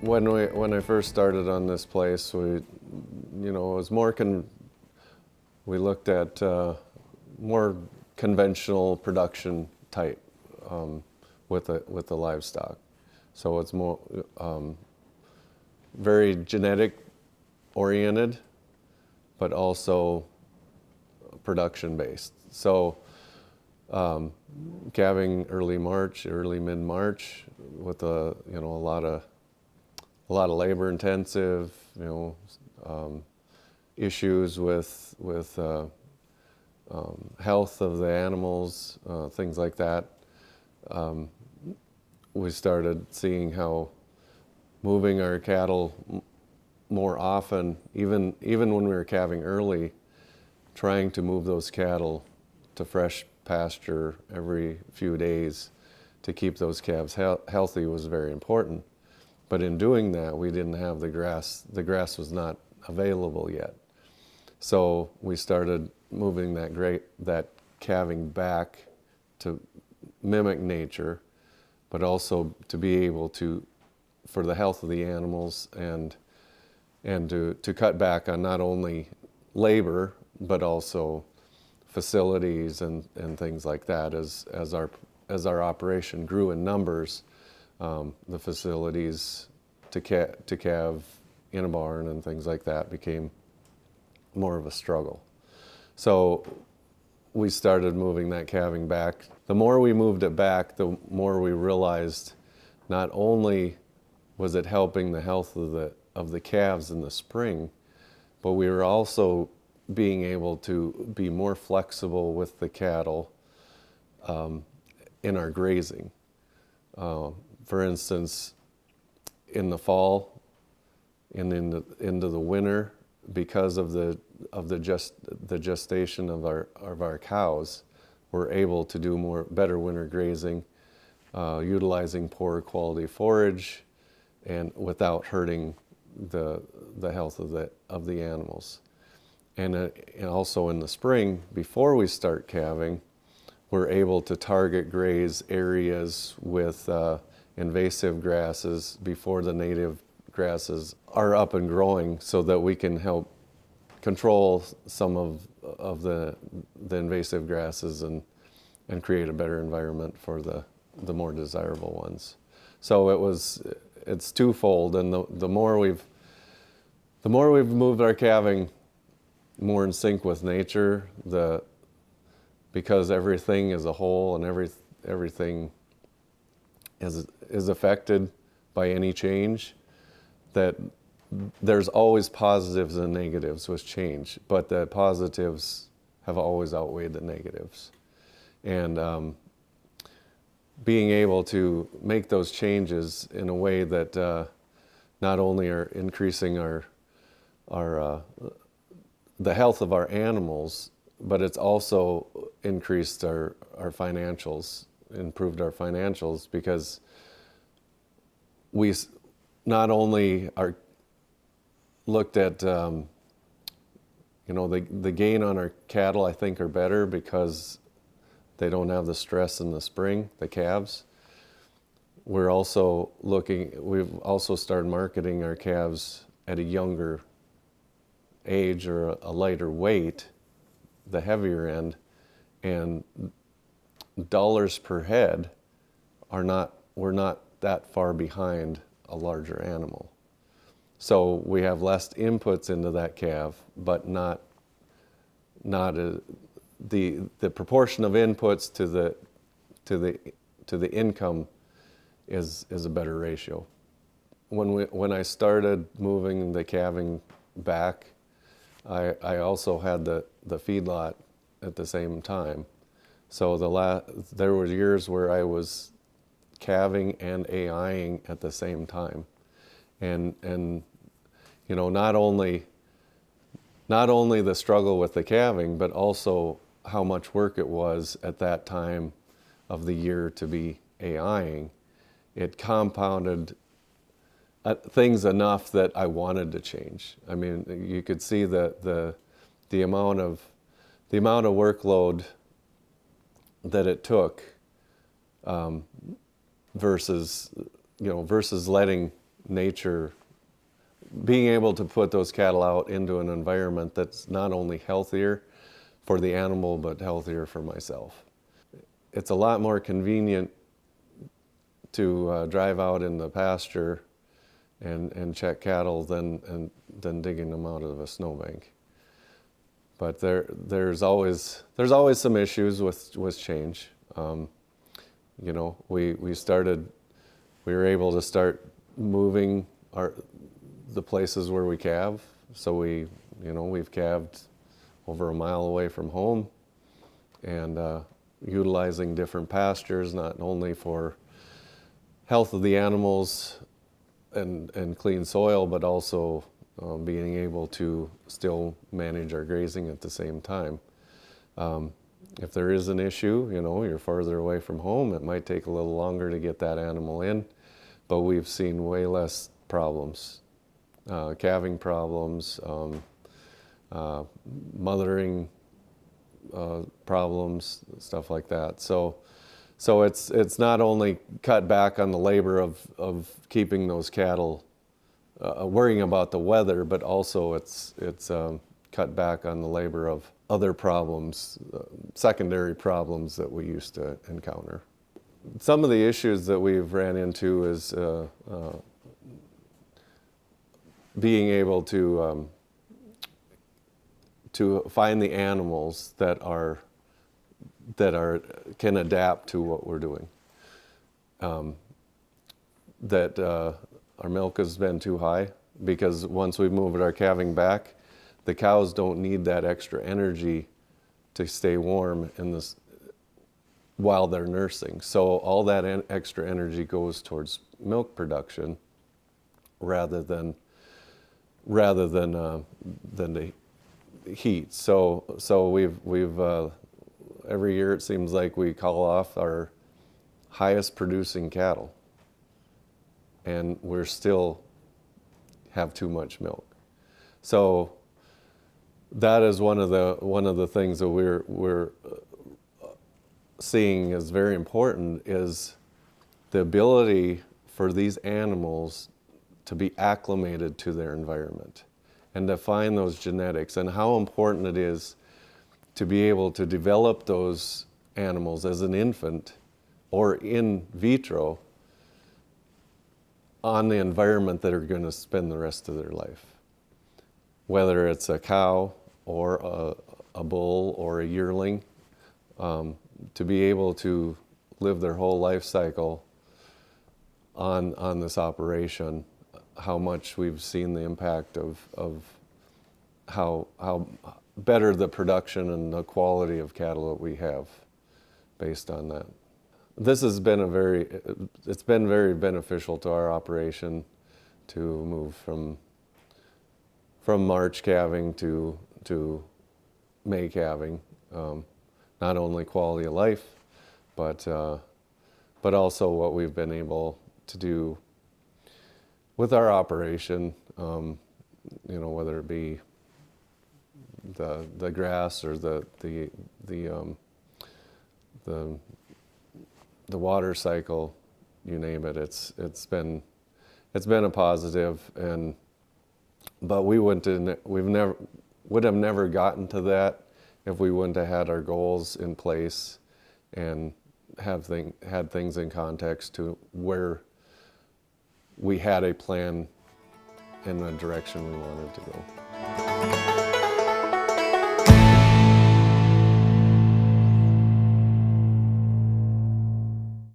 When I first started on this place, it was we looked at more conventional production type with the livestock. So it's more very genetic oriented, but also production based. So calving early mid March, with a lot of labor intensive, issues with health of the animals, things like that. We started seeing how moving our cattle more often, even when we were calving early, trying to move those cattle to fresh pasture every few days to keep those calves healthy was very important. But in doing that, we didn't have the grass. The grass was not available yet. So we started moving that calving back to mimic nature, but also to be able to, for the health of the animals, and to cut back on not only labor, but also facilities and things like that. As our operation grew in numbers, the facilities to calve in a barn and things like that became more of a struggle. So we started moving that calving back. The more we moved it back, the more we realized not only was it helping the health of the calves in the spring, but we were also being able to be more flexible with the cattle in our grazing. For instance, in the fall and into the winter, because of the gestation of our cows, we're able to do better winter grazing, utilizing poorer quality forage, and without hurting the health of the animals. And also in the spring, before we start calving, we're able to target graze areas with invasive grasses before the native grasses are up and growing, so that we can help control some of the invasive grasses and create a better environment for the more desirable ones. So it's twofold, and the more we've moved our calving more in sync with nature, because everything is a whole, and everything is affected by any change, that there's always positives and negatives with change, but the positives have always outweighed the negatives. And being able to make those changes in a way that not only are increasing the health of our animals, but it's also increased our financials, improved our financials, because we not only are looked at, the gain on our cattle, I think, are better because they don't have the stress in the spring, the calves. We've also started marketing our calves at a younger age, or a lighter weight, the heavier end, and dollars per head we're not that far behind a larger animal. So we have less inputs into that calf, but not the proportion of inputs to the income is a better ratio. When I started moving the calving back, I also had the feedlot at the same time. So there were years where I was calving and AIing at the same time, and not only the struggle with the calving, but also how much work it was at that time of the year to be AIing. It compounded things enough that I wanted to change. I mean, you could see the amount of workload that it took, versus letting nature, being able to put those cattle out into an environment that's not only healthier for the animal, but healthier for myself. It's a lot more convenient to drive out in the pasture and check cattle than digging them out of a snowbank. But there's always some issues with change. You know, we were able to start moving the places where we calve. So we've calved over a mile away from home, and utilizing different pastures, not only for health of the animals and clean soil, but also being able to still manage our grazing at the same time. If there is an issue, you know, you're farther away from home, it might take a little longer to get that animal in, but we've seen way less problems, calving problems, mothering problems, stuff like that. So it's not only cut back on the labor of keeping those cattle, worrying about the weather, but also it's cut back on the labor of other problems, secondary problems that we used to encounter. Some of the issues that we've ran into is being able to find the animals that can adapt to what we're doing. Our milk has been too high, because once we've moved our calving back, the cows don't need that extra energy to stay warm while they're nursing. So all that extra energy goes towards milk production rather than the heat. So we've every year it seems like we call off our highest producing cattle, and we're still have too much milk. So that is one of the things that we're seeing as very important, is the ability for these animals to be acclimated to their environment and to find those genetics, and how important it is to be able to develop those animals as an infant or in vitro on the environment that are going to spend the rest of their life. Whether it's a cow or a bull or a yearling, to be able to live their whole life cycle on this operation, how much we've seen the impact of how better the production and the quality of cattle that we have based on that. This has been it's been very beneficial to our operation to move from March calving to May calving. Not only quality of life, but also what we've been able to do with our operation, you know, whether it be the grass or the water cycle, you name it. It's been a positive, but we would have never gotten to that if we wouldn't have had our goals in place and had things in context to where we had a plan in the direction we wanted to go.